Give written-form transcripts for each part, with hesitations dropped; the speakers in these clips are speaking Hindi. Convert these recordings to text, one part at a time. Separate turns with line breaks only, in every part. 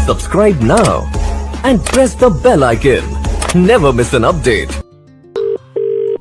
Subscribe now and press the bell icon. Never miss an update.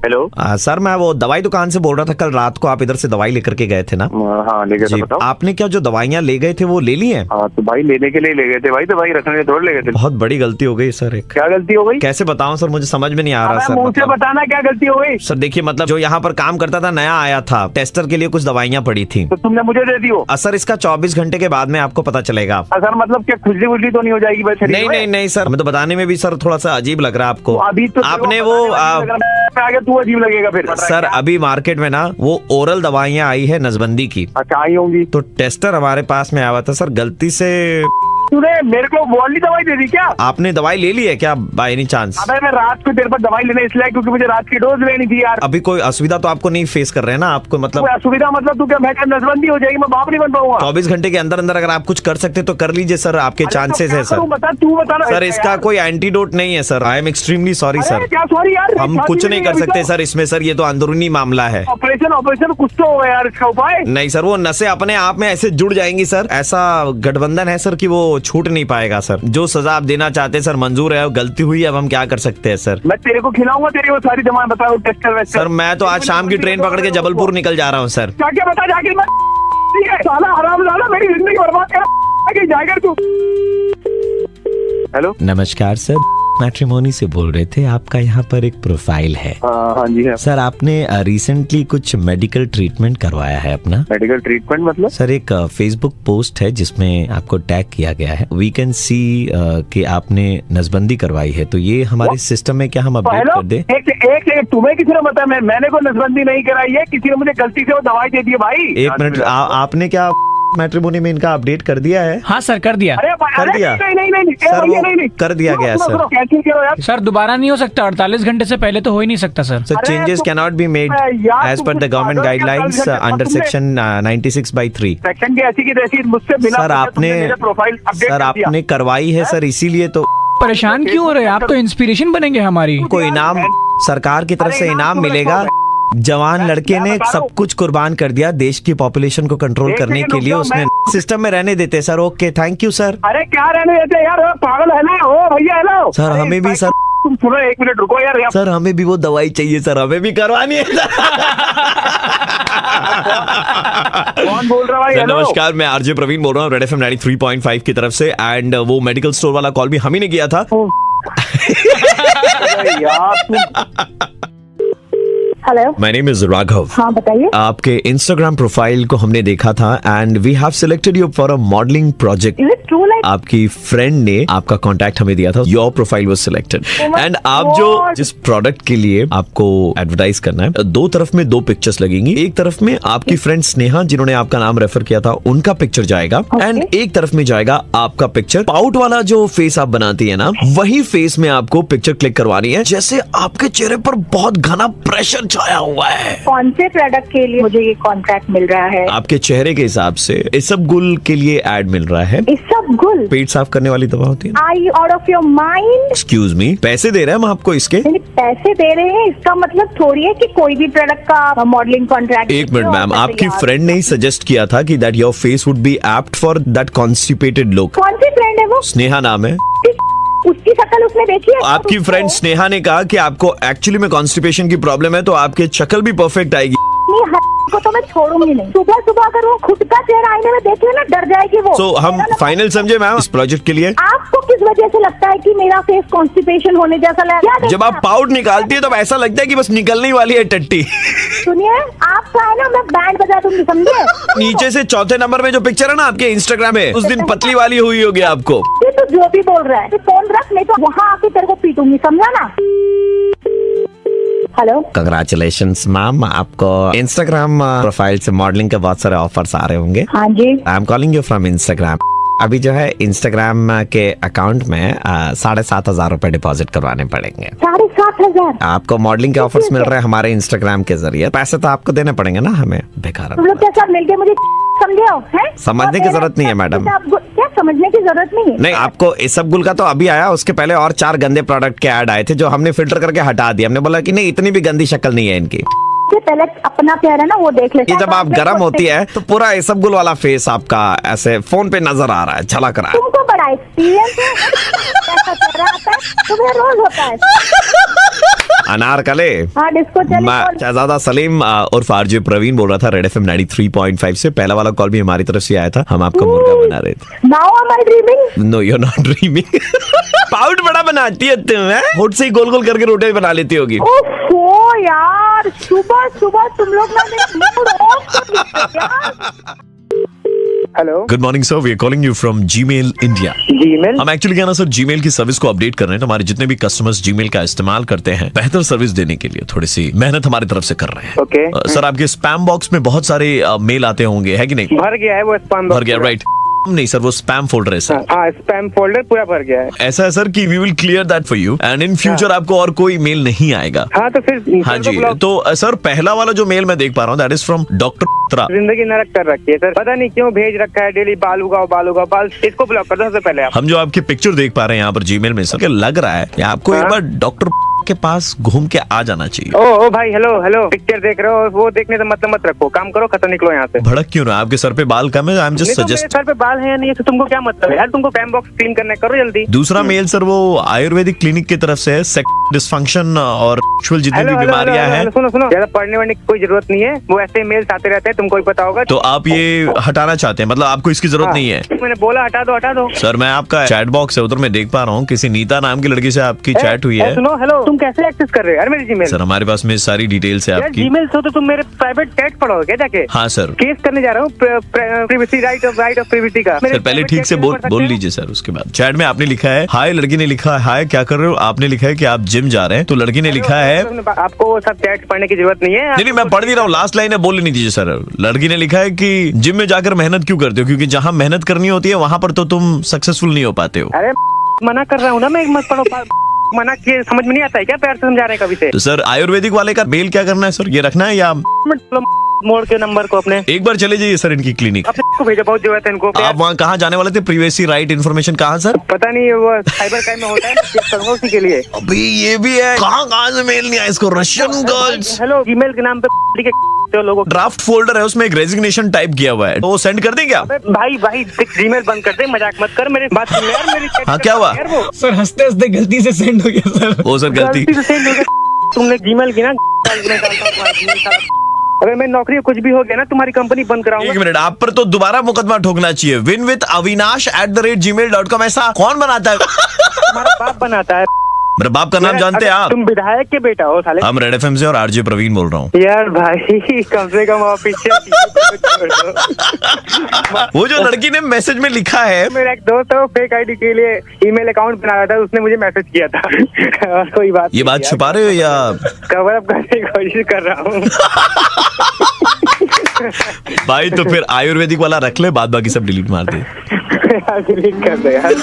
Hello
sir मैं वो दवाई दुकान से बोल रहा था, कल रात को आप इधर से दवाई लेकर के गए थे ना?
हाँ ले गए थे, बताओ।
आपने क्या जो दवाइयाँ ले गए थे वो ले ली हैं?
हाँ तो भाई लेने के लिए ले गए थे भाई, तो भाई रखने के लिए थोड़ी ले गए थे।
बहुत बड़ी गलती हो गई सर। एक
क्या गलती हो गई?
कैसे बताऊं सर, मुझे समझ में नहीं आ रहा सर।
मुझसे
मतलब
बताना क्या गलती हो गई।
सर देखिए, मतलब जो यहाँ पर काम करता था नया आया था, टेस्टर के लिए कुछ दवाइयाँ पड़ी थी।
तो तुमने मुझे दे दी हो?
सर इसका 24 घंटे के बाद में आपको पता चलेगा।
सर मतलब क्या खुजली वुजली तो नहीं हो जाएगी भाई?
नहीं नहीं नहीं सर, हमें तो बताने में भी सर थोड़ा सा अजीब लग रहा है आपको।
अभी तो
आपने वो
आगे तू अजीब लगेगा फिर।
सर अभी मार्केट में ना वो ओरल दवाइयाँ आई है नसबंदी की।
अच्छा आई होंगी।
तो टेस्टर हमारे पास में आया था सर, गलती से
तूने मेरे को वो वाली दवाई दे दी क्या?
आपने दवाई ले ली है क्या बाय एनी चांस?
अबे मैं रात को तेरे पर दवाई लेने इसलिए क्योंकि मुझे रात की डोज लेनी थी यार।
अभी कोई असुविधा तो आपको नहीं फेस कर रहे हैं ना? आपको मतलब
कोई असुविधा मतलब तू क्या मैं क्या नसबंदी हो जाएगी, मैं बाप नहीं बन पाऊंगा?
24 घंटे के अंदर अंदर अगर आप कुछ कर सकते तो कर लीजिए सर, आपके चांसेस है सर।
बता तू बता ना
सर इसका कोई एंटीडोट नहीं है sir. I am extremely sorry sir.
क्या सॉरी यार?
हम कुछ नहीं कर सकते सर इसमें सर, ये तो अंदरूनी मामला है।
ऑपरेशन कुछ तो होगा यार, इसका उपाय
नहीं सर, वो नसें अपने आप में ऐसे जुड़ जाएंगी सर। ऐसा गठबंधन है सर कि वो छूट नहीं पाएगा सर। जो सजा आप देना चाहते हैं सर मंजूर है, गलती हुई है, अब हम क्या कर सकते हैं सर?
मैं तेरे को खिलाऊंगा, तेरी वो सारी दवाएं बताओ टेस्टर वेस्टर।
सर मैं तो आज शाम की ट्रेन पकड़ के जबलपुर निकल जा रहा हूँ सर।
क्या क्या बता जाके मैं साला हरामजादा मेरी जिंदगी बर्बाद कर जाएगा तू। हेलो
नमस्कार सर, मैट्रिमोनी से बोल रहे थे। आपका यहाँ पर एक प्रोफाइल है।
हाँ जी है
सर, आपने रिसेंटली कुछ मेडिकल ट्रीटमेंट करवाया है अपना?
मेडिकल ट्रीटमेंट मतलब?
सर एक फेसबुक पोस्ट है जिसमें आपको टैग किया गया है। वी कैन सी कि आपने नसबंदी करवाई है, तो ये हमारे सिस्टम में क्या हम अपडेट कर दे?
एक तुम्हें किसी ने बताया? मैंने कोई नसबंदी नहीं कराई है, किसी ने मुझे गलती से वो दवाई दे दी है भाई।
एक मिनट, आपने क्या मैट्रिमोनी में इनका अपडेट कर दिया है?
हाँ सर कर दिया।
कर दिया
नहीं
सर, वो कर दिया गया सर।
कैंसिल करो यार
सर दोबारा नहीं हो सकता, 48 घंटे से पहले तो हो ही नहीं सकता sir.
Sir changes can not be made as per the government guidelines under section 96/3।
Section की ऐसी की तैसी मुझसे बिना
सर आपने
प्रोफाइल
सर आपने करवाई है सर, इसीलिए तो
परेशान क्यों हो रहे हैं आप? तो इंस्पिरेशन बनेंगे हमारी।
कोई इनाम सरकार की तरफ से इनाम मिलेगा। जवान लड़के ने सब कुछ कुर्बान कर दिया देश की पॉपुलेशन को कंट्रोल करने के लिए। उसने सिस्टम में रहने देते sir. Okay thank you sir.
अरे क्या रहने देते यार, पागल है ना? ओ भैया हेलो
सर, हमें भी सर,
तुम सुनो एक मिनट रुको यार।
सर हमें भी वो दवाई चाहिए सर, हमें भी करवानी है।
कौन बोल रहा है?
नमस्कार, मैं आरजे प्रवीण बोल रहा हूँ रेड एफएम 93.5 की तरफ से। एंड वो मेडिकल स्टोर वाला कॉल भी हम ही ने किया था।
Hello,
my name is Raghav.
हाँ बताइए।
आपके इंस्टाग्राम प्रोफाइल को हमने देखा था and we have selected you for a modelling project.
Is it true? Like
आपकी फ्रेंड ने आपका कांटेक्ट हमें दिया था, your profile was selected and आप जो जिस प्रोडक्ट के लिए आपको एडवर्टाइज करना है, दो तरफ में दो पिक्चर्स लगेंगी। एक तरफ में आपकी फ्रेंड स्नेहा जिन्होंने आपका नाम रेफर किया था उनका पिक्चर जाएगा एंड एक तरफ में जाएगा आपका पिक्चर। पाउट वाला जो फेस आप बनाती है ना, वही फेस में आपको पिक्चर क्लिक करवानी है, जैसे आपके चेहरे पर बहुत घना प्रेशर छाया हुआ है।
कौन से प्रोडक्ट के लिए मुझे ये कॉन्ट्रैक्ट मिल रहा है?
आपके चेहरे के हिसाब से इसबगुल के लिए एड मिल रहा है।
इसबगुल
पेट साफ करने वाली दवा होती है।
Are you out of your mind?
Excuse me, पैसे दे रहे हैं हम आपको इसके?
पैसे दे रहे हैं इसका मतलब थोड़ी है कि कोई भी प्रोडक्ट का मॉडलिंग कॉन्ट्रैक्ट।
एक मिनट मैम, आपकी फ्रेंड ने ही सजेस्ट किया था कि that your face would be apt for that constipated look.
कौन सी फ्रेंड है वो?
स्नेहा नाम है।
उसकी शक्ल उसने देखी है?
आपकी फ्रेंड स्नेहा ने कहा कि आपको एक्चुअली में कॉन्स्टिपेशन की प्रॉब्लम है, तो आपकी शक्ल भी परफेक्ट आएगी।
को तो मैं छोड़ूंगी नहीं। सुबह सुबह अगर वो खुद का चेहरा आईने में देखे ना, डर जाएगी वो।
सो हम फाइनल समझे मैम इस प्रोजेक्ट के लिए?
आपको किस वजह से लगता है कि मेरा फेस कॉन्स्टिपेशन होने जैसा लगा?
जब आप पाउडर निकालती है तब ऐसा लगता है कि बस निकलने वाली है टट्टी।
सुनिए, आपका है ना, मैं बैंड बजा दूंगी, समझे?
नीचे से चौथे नंबर में जो पिक्चर है ना आपके इंस्टाग्राम में, उस दिन पतली वाली हुई होगी आपको।
ये तो जो भी बोल रहा है, फोन रख, नहीं तो वहाँ आके तेरे को पीटूंगी, समझा ना? हेलो,
कंग्रेचुलेशंस मैम, आपको इंस्टाग्राम प्रोफाइल से मॉडलिंग के बहुत सारे ऑफर्स आ रहे होंगे।
हाँ जी।
I am calling you from Instagram. अभी जो है इंस्टाग्राम के अकाउंट में 7,500 रुपए डिपॉजिट करवाने पड़ेंगे।
7,500?
आपको मॉडलिंग के ऑफर्स मिल रहे हैं हमारे इंस्टाग्राम के जरिए। पैसे तो आपको देने पड़ेंगे ना हमें, बेकार।
तुम लोग क्या सब मिलके मुझे समझे हो? हैं?
समझने की जरूरत नहीं है मैडम।
क्या समझने की जरूरत नहीं है?
नहीं, आपको इसबगुल का तो अभी आया, उसके पहले और 4 गंदे प्रोडक्ट के ऐड आए थे जो हमने फिल्टर करके हटा दिया। हमने बोला कि नहीं, इतनी भी गंदी शक्ल नहीं है इनकी।
पहले अपना चेहरा ना वो देख लेते
ये जब आप गर्म होती है तो पूरा इसबगुल वाला फेस आपका ऐसे फोन पे नजर आ रहा है, झलक रहा है।
तुमको बड़ा एक्सपीरियंस है, कैसा चेहरा आता है तुम्हें रोज होता है।
अनारकले।
हाँ डिस्को चली
मैं शहजादा सलीम उर्फ आरजे प्रवीण बोल रहा था रेड एफएम 93.5 से। पहला वाला कॉल भी हमारी तरफ से आया था, हम आपका मुर्गा बना रहे थे।
Now am I dreaming.
No you are not dreaming. Pout बड़ा बनाती है तुम, हैं? होठ से ही गोल गोल करके रोटी बना लेती होगी।
ओहो यार, सुबह सुबह तुम लोग ना मेरा मूड ऑफ कर देते यार।
Hello,
good morning sir, we are calling you from Gmail India.
Gmail.
हम एक्चुअली क्या ना सर, जीमेल की सर्विस को अपडेट कर रहे हैं। तो हमारे जितने भी कस्टमर्स जीमेल का इस्तेमाल करते हैं, बेहतर सर्विस देने के लिए थोड़ी सी मेहनत हमारी तरफ से कर रहे हैं।
ओके।
सर आपके स्पैम बॉक्स में बहुत सारे मेल आते होंगे, है कि नहीं?
भर गया है वो स्पैम
भर गया, राइट? नहीं सर, वो स्पैम फोल्डर है सर।
हाँ, स्पैम फोल्डर पूरा भर गया है।
ऐसा है सर कि we will clear that for you and in future आपको और कोई मेल नहीं आएगा।
हाँ तो फिर
हाँ जी, तो सर पहला वाला जो मेल मैं देख पा रहा हूँ दैट इज फ्रॉम डॉक्टर।
जिंदगी नरक कर रखी है सर, पता नहीं क्यों भेज रखा है डेली बाल उगाओ बाल उगाओ बाल। इसको ब्लॉक कर दो सबसे पहले आप।
हम जो आपकी पिक्चर देख पा रहे हैं यहाँ पर जीमेल में सर, लग रहा है कि आपको एक बार डॉक्टर के पास घूम के आ जाना चाहिए।
ओ भाई, हेलो हेलो, पिक्चर देख रहे हो, वो देखने से मतलब मत रखो, काम करो, खत्म, निकलो यहाँ से।
भड़क क्यों ना? आपके सर पे बाल कम है, आई एम जस्ट
नहीं तो मेरे
सजेस्ट।
सर पे बाल है या नहीं है तो तुमको क्या मतलब है यार? तुमको स्पैम बॉक्स क्लीन करना है, करो जल्दी।
दूसरा मेल सर वो आयुर्वेदिक क्लिनिक की तरफ से है, सेक्स डिसफंक्शन और सेक्सुअल जितनी भी बीमारियां हैं।
सुनो सुनो, ज्यादा पढ़ने वढ़ने की कोई जरूरत नहीं है, वो ऐसे मेल्स आते रहते हैं, तुमको ही पता होगा।
तो आप ये हटाना चाहते हैं, मतलब आपको इसकी जरूरत नहीं है?
मैंने बोला हटा दो हटा दो।
सर मैं आपका चैट बॉक्स है उधर मैं देख पा रहा हूँ, किसी नीता नाम की लड़की से आपकी चैट हुई है।
सुनो, हेलो, तुम कैसे एक्सेस कर रहे हो यार मेरी जीमेल?
सर हमारे पास में सारी डिटेल्स है
यार
आपकी।
जीमेल से तो तुम मेरे प्राइवेट चैट पढ़ोगे क्या जाके?
हाँ सर।
केस करने जा रहा हूँ प्रिवेसी, राइट ऑफ प्रिवेसी का।
सर पहले ठीक से बोल लीजिए सर। उसके बाद चैट में आपने लिखा है हाय, लड़की ने लिखा है हाय क्या कर रहे हो, आपने लिखा है कि आप जिम जा रहे हैं, तो लड़की ने लिखा है
आपको वो सब चैट पढ़ने की जरूरत नहीं है।
नहीं मैं पढ़ नहीं रहा हूँ, लास्ट लाइन है, बोल नहीं दीजिए सर। लड़की ने लिखा है कि जिम में जाकर मेहनत क्यों करते हो, क्योंकि जहाँ मेहनत करनी होती है वहाँ पर तो तुम सक्सेसफुल नहीं हो पाते हो।
अरे मना कर रहा हूँ ना मैं, मत पढ़ो। मना किए समझ में नहीं आता है क्या? प्यार से समझा रहे हैं कभी से।
तो सर आयुर्वेदिक वाले का मेल क्या करना है सर, ये रखना है या
मोड़ के नंबर को अपने
एक बार चले जाइए सर इनकी क्लिनिक।
अपने को भेजा, बहुत जरूरत है इनको।
आप वहाँ कहाँ जाने वाले थे? प्रिवेसी राइट इन्फॉर्मेशन कहाँ सर?
पता नहीं, वो साइबर क्राइम में होता है, चेक करूंगा उसी के लिए।
अभी ये भी है, कहाँ से मेल नहीं आया इसको? Russian girls.
हेलो, ईमेल के नाम पे लोगों
ड्राफ्ट फोल्डर है, उसमें एक रेजिग्नेशन टाइप किया हुआ है, वो सेंड कर दें क्या?
भाई जीमेल बंद कर दे, मजाक मत कर, मेरी बात सुन यार मेरी।
हाँ क्या हुआ?
सर हंसते हंसते गलती से सेंड हो गया सर।
वो सर गलती
से सेंड हो गया। तुमने जीमेल की ना अगर मैं नौकरी कुछ भी हो गया ना, तुम्हारी कंपनी बंद कराऊंगा।
एक मिनट, आप पर तो दोबारा मुकदमा ठोकना चाहिए। winwithavinash@gmail.com ऐसा कौन बनाता है?
तुम्हारा बाप बनाता है।
मेरे बाप का नाम जानते हैं आप?
तुम विधायक के बेटा हो साले।
हम रेड एफएम से और आरजे प्रवीण बोल रहा हूँ।
यार भाई कम से कम ऑफिशियल
वो जो लड़की ने मैसेज में लिखा है,
मेरा एक दोस्त है, वो फेक आईडी के लिए ईमेल अकाउंट बना रहा था, उसने मुझे मैसेज किया था। और कोई बात
ये बात छुपा रहे हो या
कवर अप करने की कोशिश कर रहा हूँ?
भाई तो फिर आयुर्वेदिक वाला रख ले, बाद बाकी सब डिलीट मार दे।
डिलीट कर दो यार।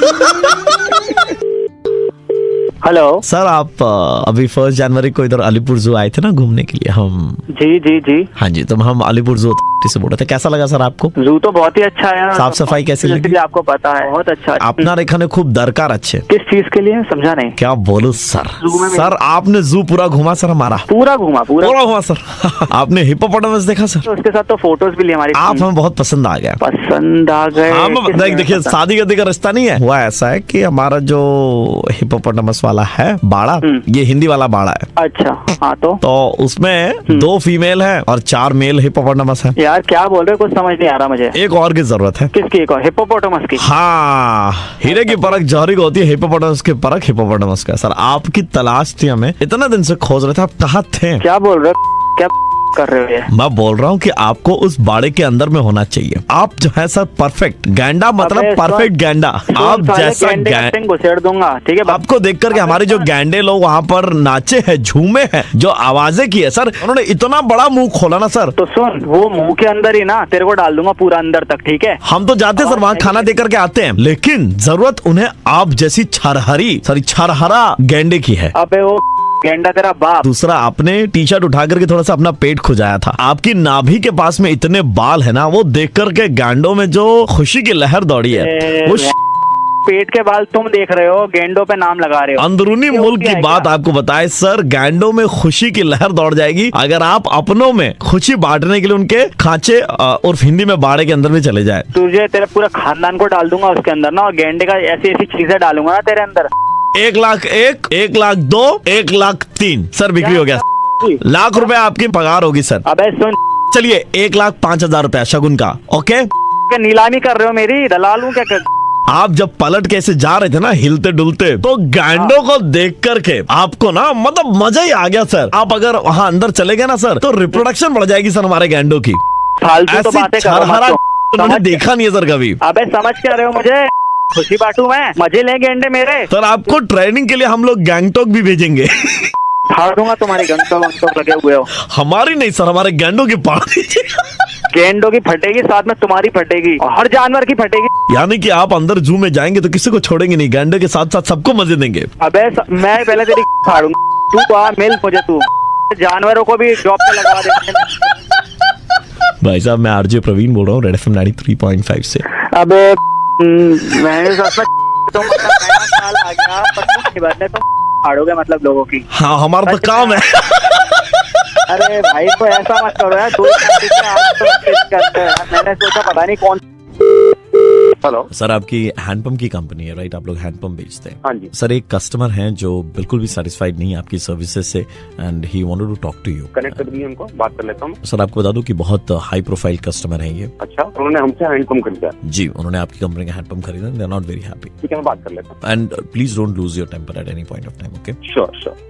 हेलो
सर, आप अभी 1 जनवरी को इधर अलीपुर जू आए थे ना घूमने के लिए? हम
जी
हाँ जी, तो हम अलीपुर जू से बोल रहे थे, कैसा लगा सर आपको?
जू तो बहुत ही अच्छा है।
साफ सफाई कैसी लगी?
आपको पता है बहुत अच्छा।
আপনার এখানে खूब दरकार अच्छे।
किस चीज के लिए समझा नहीं?
क्या बोलूं सर, सर आपने जू पूरा घुमा सर, हमारा
पूरा घुमा
सर। आपने हिप्पोपोटामस देखा सर?
उसके साथ तो फोटोज भी ली हमारी।
आप हमें बहुत पसंद आ गया।
पसंद आ गए।
हम देखिए शादी करने का रिश्ता नहीं है, हुआ ऐसा है कि हमारा जो हिप्पोपोटामस वाला है बाड़ा, ये हिंदी वाला बाड़ा है।
अच्छा हाँ, तो
उसमें 2 फीमेल है और 4 मेल हिप्पोपोटामस है।
यार क्या बोल रहे हो, कुछ समझ नहीं आ रहा मुझे।
एक और की जरूरत है।
किसकी? एक और? हिप्पोपोटामस की?
हाँ, हीरे की परख जौहरी को होती है, हिप्पोपोटामस की परख हिप्पोपोटामस का। सर आपकी तलाश थी, हमें इतना दिन से खोज रहे थे, आप कहाँ थे?
क्या बोल रहे हो, क्या कर रहे हो ये?
मैं बोल रहा हूँ कि आपको उस बाड़े के अंदर में होना चाहिए। आप जो है सर परफेक्ट गैंडा, मतलब परफेक्ट गैंडा, आप जैसा
घुसेड़ दूंगा, ठीक है?
आपको देख करके हमारे जो गैंडे लोग वहाँ पर नाचे हैं, झूमे हैं, जो आवाजें की है सर, उन्होंने इतना बड़ा मुंह खोला ना सर।
तो सुन, वो मुंह के अंदर ही ना तेरे को डाल दूंगा पूरा अंदर तक, ठीक है?
हम तो जाते सर वहाँ खाना दे करके आते हैं, लेकिन जरूरत उन्हें आप जैसी छरहरा गैंडे की है।
अबे वो गेंडा तेरा बाप।
दूसरा, आपने टी शर्ट उठा करके थोड़ा सा अपना पेट खुजाया था। आपकी नाभि के पास में इतने बाल है ना, वो देख करके गांडों में जो खुशी की लहर दौड़ी है, वो
पेट के बाल तुम देख रहे हो, गेंडों पे नाम लगा रहे हो।
अंदरूनी
ये
मुल्क की
है
बात
क्या?
आपको बताए सर, गैंडों में खुशी की लहर दौड़ जाएगी अगर आप अपनों में खुशी बांटने के लिए उनके खांचे और हिंदी में बाड़े के अंदर में चले जाए।
तुझे तेरे पूरे खानदान को डाल दूंगा उसके अंदर ना, और गेंडे का ऐसी ऐसी चीजें डालूंगा ना तेरे अंदर।
1,01,000, 1,02,000, 1,03,000 सर बिक्री हो गया। लाख रुपए आपकी पगार होगी सर।
अबे सुन,
चलिए 1,05,000 रुपया शगुन का। ओके,
क्या नीलामी कर रहे हो मेरी? दलाल हूँ क्या?
आप जब पलट के ऐसे जा रहे थे ना हिलते डुलते, तो गैंडों को देख करके आपको ना मतलब मजा ही आ गया सर। आप अगर वहाँ अंदर चले गए ना सर, तो रिप्रोडक्शन बढ़ जाएगी सर हमारे गैंडों की।
फालतू तो
ऐसी
बातें करो मत
छरहरा
तो।
उन्होंने
समझ-
देखा नहीं है सर कभी।
अबे समझ क्या रहे हो मुझे? खुशी बांटू मैं, मजे ले गेंडे मेरे।
सर आपको ट्रेनिंग के लिए हम लोग गैंगटॉक भी भेजेंगे।
फाड़ दूंगा तुम्हारी गंटो लगे हुए हो।
हमारी नहीं सर, हमारे गैंडों की पार्टी।
गेंडों की फटेगी, साथ में तुम्हारी फटेगी, और हर जानवर की फटेगी।
यानी कि आप अंदर जू में जाएंगे तो किसी को छोड़ेंगे नहीं, गैंडों के साथ साथ सबको मजे देंगे।
अबे मैं पहले तेरी फाड़ूंगा, तू आ मिल मुझे, तू जानवरों को भी जॉब पे लगवा दे।
भाई साहब मैं आरजे प्रवीण बोल रहा हूँ, रेड एफएम 93.5 से।
अबे मैंने सोचा तो मतलब नया साल आ गया, पर कुछ नहीं बदले, तुम फाड़ोगे मतलब लोगों की।
हाँ हमारा तो काम है।
अरे भाई तो ऐसा मत करो यार, 2 तारीख से आज तो मैसेज करते हैं यार। मैंने सोचा पता नहीं कौन।
हेलो
सर आपकी हैंडपंप की कंपनी है राइट? आप लोग हैंडपंप बेचते हैं।
हाँ जी
सर एक कस्टमर हैं जो बिल्कुल भी सेटिस्फाइड नहीं है आपकी सर्विसेज से, and he wanted to talk to you.
Connect कर दिए उनको, बात कर लेता हूँ।
सर आपको बता दूं कि बहुत हाई प्रोफाइल कस्टमर है ये।
अच्छा, उन्होंने हमसे हैंडपंप खरीदा।
जी, उन्होंने आपकी कंपनी का हैंडपंप खरीदा, they are not very happy,
ठीक है, मैं बात कर लेता हूँ।
And please don't lose your temper at any point of time. Okay
sure sure.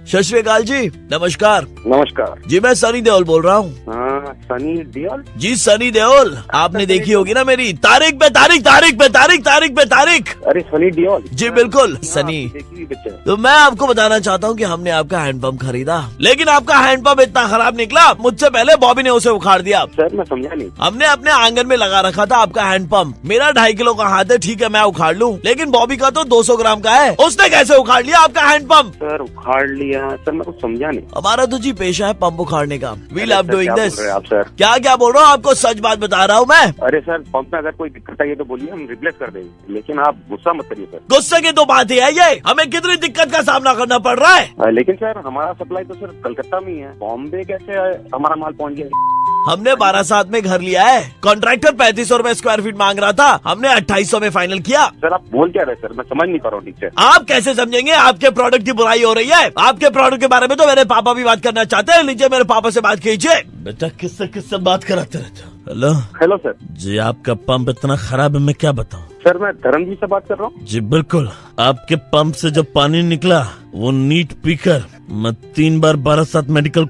Sat Sri अकाल जी, नमस्कार
नमस्कार।
जी, मैं सनी देओल बोल रहा हूँ।
हाँ, सनी देओल
जी सनी देओल, आपने देखी होगी ना मेरी तारीख पे तारीख, तारीख पे तारीख, तारीख पे तारीख।
अरे सनी देओल
जी बिल्कुल सनी।
देखी हुई पिक्चर।
तो मैं आपको बताना चाहता हूँ कि हमने आपका हैंडपंप खरीदा, लेकिन आपका हैंडपंप इतना खराब निकला, मुझसे पहले बॉबी ने उसे उखाड़ दिया।
सर मैं समझा नहीं।
हमने अपने आंगन में लगा रखा था आपका हैंडपंप। मेरा 2.5 किलो का हाथ है, ठीक है मैं उखाड़ लूँ, लेकिन बॉबी का तो 200 ग्राम का है, उसने कैसे उखाड़ लिया आपका हैंडपंप?
सर उखाड़ लिया सर, मैं कुछ समझा नहीं।
हमारा तो जी पेशा है पंप उखाड़ने का। वी लव
सर,
डूइंग
क्या
दिस।
बोल रहे हैं आप सर?
क्या बोल रहा हूँ, आपको सच बात बता रहा हूँ मैं।
अरे सर, पंप में अगर कोई दिक्कत आई है तो बोलिए, हम रिप्लेस कर देंगे, लेकिन आप गुस्सा मत करिए सर।
गुस्से की तो बात ही है ये, हमें कितनी दिक्कत का सामना करना पड़ रहा है।
लेकिन सर हमारा सप्लाई तो सिर्फ कलकत्ता में ही है, बॉम्बे कैसे हमारा माल पहुंच गया?
हमने 12/7 में घर लिया है, कॉन्ट्रैक्टर 3500 रुपए स्क्वायर फीट मांग रहा था, हमने 2800 में फाइनल किया।
सर आप बोल क्या रहे सर, मैं समझ नहीं पा रहा हूँ ठीक से।
आप कैसे समझेंगे, आपके प्रोडक्ट की बुराई हो रही है। आपके प्रोडक्ट के बारे में तो मेरे पापा भी बात करना चाहते हैं, लीजिए मेरे पापा से बात कीजिए। बेटा किससे बात कराते रहते हो? Hello
hello sir.
जी, आपका पंप इतना खराब है, मैं क्या बताऊँ।
सर मैं धर्मजी से बात कर रहा हूँ।
जी बिल्कुल, आपके पंप से जब पानी निकला वो नीट पीकर मैं 3 बार 12/7 मेडिकल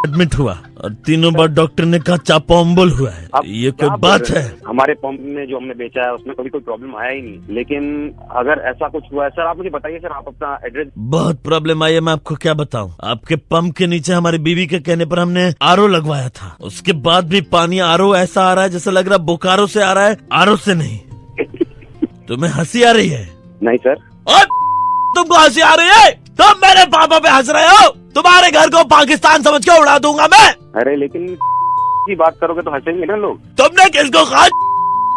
एडमिट हुआ, और 3 बार डॉक्टर ने कहा चापोम्बल हुआ है।
आप
ये
क्या
कोई
बोल
बात
रहे
है?
हैं? हमारे पंप में जो हमने बेचा है उसमें कभी कोई प्रॉब्लम आया ही नहीं, लेकिन अगर ऐसा कुछ हुआ है सर, आप मुझे बताइए सर, आप अपना एड्रेस।
बहुत प्रॉब्लम आई है, मैं आपको क्या बताऊं। आपके पंप के नीचे हमारी बीवी के कहने पर हमने आरओ लगवाया था, उसके बाद भी पानी आरओ ऐसा आ रहा है जैसे लग रहा बोकारो से आ रहा है, आरओ से नहीं। तुम्हें हंसी आ रही है?
नहीं सर।
और तुमको हंसी आ रही है? तुम मेरे पापा पे हंस रहे हो? तुम्हारे घर को पाकिस्तान समझ के उड़ा दूंगा मैं।
अरे लेकिन की बात करोगे तो हंसेंगे ना लोग।
तुमने किसको कहा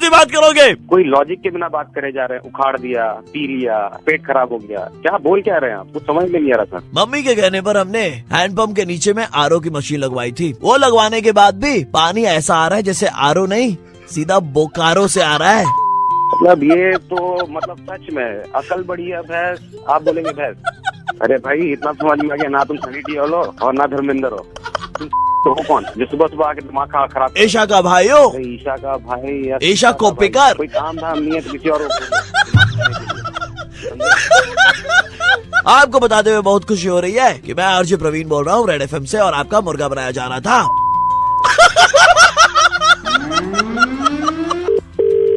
की बात करोगे?
कोई लॉजिक के बिना बात करे जा रहे हैं, उखाड़ दिया, पी लिया, पेट खराब हो गया, क्या बोल क्या रहे हैं आप? कुछ समझ में नहीं आ रहा सर।
मम्मी के कहने पर हमने हैंडपंप के नीचे में आरओ की मशीन लगवाई थी। वो लगवाने के बाद भी पानी ऐसा आ रहा है जैसे आरओ नहीं, सीधा बोकारो से आ रहा है।
मतलब ये तो मतलब सच में अकल बड़ी है भैंस, आप बोलेंगे भैंस। अरे भाई इतना समझ में आ गया, ना तुम सनी देओल हो और ना धर्मेंद्र हो, तुम तो हो कौन जो सुबह सुबह आके दिमाग खराब?
ईशा का भाई हो।
अरे ईशा का भाई या
ईशा कोप्पिकर।
कोई काम धाम नहीं है तो किसी और
आपको बताते हुए बहुत खुशी हो रही है कि मैं आरजे प्रवीण बोल रहा हूँ रेड एफएम से, और आपका मुर्गा बनाया जा रहा था।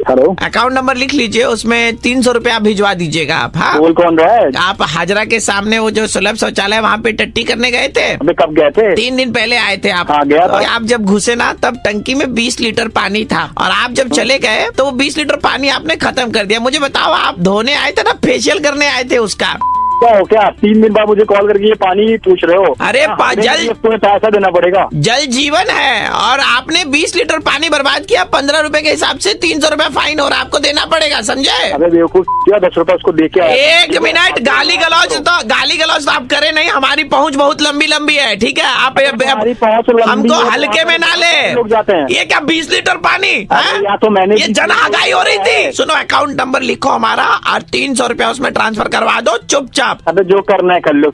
हेलो,
अकाउंट नंबर लिख लीजिए, उसमें 300 रुपया भिजवा दीजिएगा आप। हाँ,
बोल कौन रहा है?
आप हाजरा के सामने वो जो सुलभ शौचालय वहाँ पे टट्टी करने गए थे।
अबे कब गए थे?
3 दिन पहले आए थे आप।
हाँ, गया था।
और आप जब घुसे ना तब टंकी में 20 लीटर पानी था, और आप जब चले गए तो वो 20 लीटर पानी आपने खत्म कर दिया। मुझे बताओ, आप धोने आए थे ना, फेशियल करने आए थे उसका?
क्या हो क्या 3 दिन बाद मुझे कॉल करके ये पानी पूछ रहे हो?
अरे जल
तुम्हें पैसा देना पड़ेगा।
जल जीवन है और आपने 20 लीटर पानी बर्बाद किया, 15 रुपए के हिसाब से 300 रुपए फाइन और आपको देना पड़ेगा, समझे?
अबे बेवकूफ, क्या 10 रुपए उसको दे के आया?
एक मिनट, गाली गलौज तो आप करें नहीं, हमारी पहुंच बहुत लंबी लंबी है, ठीक है? आप
हमारी पहुंच लंबी
हमको
है,
हल्के में ना ले।
लोग जाते हैं।
ये क्या 20 लीटर पानी?
या तो मैंने
ये जन आगाही हो रही थी। सुनो, अकाउंट नंबर लिखो हमारा और 300 रुपया उसमें ट्रांसफर करवा दो चुपचाप।
अबे जो करना है कर लो।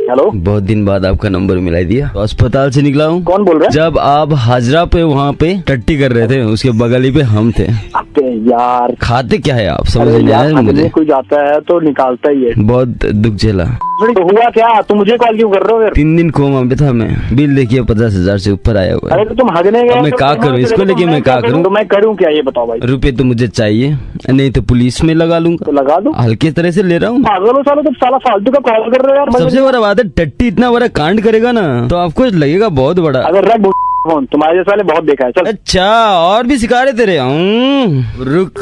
हेलो,
बहुत दिन बाद आपका नंबर मिलाई दिया। तो अस्पताल से निकला हूँ।
कौन बोल रहे हैं?
जब आप हाजरा पे वहाँ पे टट्टी कर रहे थे, उसके बगल ही पे हम थे।
अबे यार,
खाते क्या है आप, समझ
अरे
नहीं
यार,
आया मुझे।
कोई जाता है तो निकालता ही है।
बहुत दुख झेला।
तो हुआ क्या? तुम मुझे कॉल क्यों कर रहे हो फिर?
3 दिन कोमा में था मैं। बिल देखिए 50,000 से ऊपर आया हुआ
अरे
है।
तो तुम हगने गए?
अब मैं
तो
क्या
तुम
करूं? इसको
तो
लेके मैं क्या करूं?
तो मैं करूं क्या, ये बताओ भाई।
रुपए तो मुझे चाहिए, नहीं तो पुलिस में लगा लूंगा।
तो लगा दो।
हल्के तरह से ले रहा हूँ।
पागल हो सालो, तुम साला फालतू का कॉल कर रहे हो यार।
सबसे बड़ा बात है, टट्टी इतना बड़ा कांड करेगा ना तो आपको लगेगा बहुत बड़ा।
अगर रख फोन, तुम्हारे जैसे वाले बहुत देखा है। चल।
अच्छा, और भी सिखा रहे तेरे। रुक।